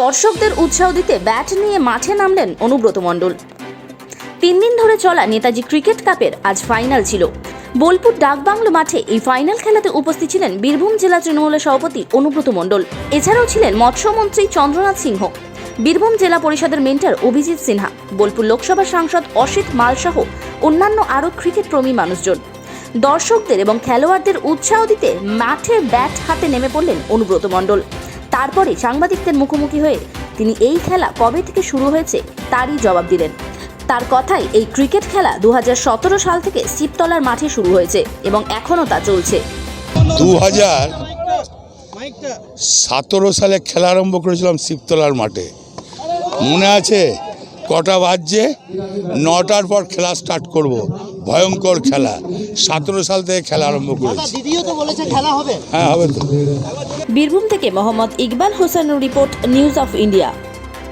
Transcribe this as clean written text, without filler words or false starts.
দর্শকদের উৎসাহ দিতে ব্যাট নিয়ে মাঠে নামলেন অনুব্রত মণ্ডল। 3 দিন ধরে চলা নেতাজি ক্রিকেট কাপের আজ ফাইনাল ছিল। বোলপুর ডাকবাংলো মাঠে এই ফাইনাল খেলাতে উপস্থিত ছিলেন বীরভূম জেলা তৃণমূলের সভাপতি অনুব্রত মণ্ডল। এছাড়াও ছিলেন মৎস্যমন্ত্রী চন্দ্রনাথ সিংহ, বীরভূম জেলা পরিষদের মেন্টর অভিজিৎ সিনহা, বোলপুর লোকসভা সাংসদ অসিত মাল সহ অন্যান্য আরও ক্রিকেট প্রেমী মানুষজন। দর্শকদের এবং খেলোয়াড়দের উৎসাহ দিতে মাঠে ব্যাট হাতে নেমে পড়লেন অনুব্রত মণ্ডল। তারপরে সাংবাদিকদের মুখোমুখি হয়ে তিনি এই খেলা কবে থেকে শুরু হয়েছে তারই জবাব দিলেন। তার কথাই এই ক্রিকেট খেলা 2017 সাল থেকে শিবতলার মাঠে শুরু হয়েছে এবং এখনও তা চলছে। 2017 সালে খেলা আরম্ভ করেছিলাম শিবতলার মাঠে। মনে আছে কটা বাজছে? 9টার পর খেলা স্টার্ট করব। ভয়ঙ্কর খেলা। 17 সাল থেকে খেলা আরম্ভ করেছি। হ্যাঁ, হবে তো। বীরভূম থেকে মোহাম্মদ ইকবাল হোসেনের রিপোর্ট, নিউজ অফ ইন্ডিয়া।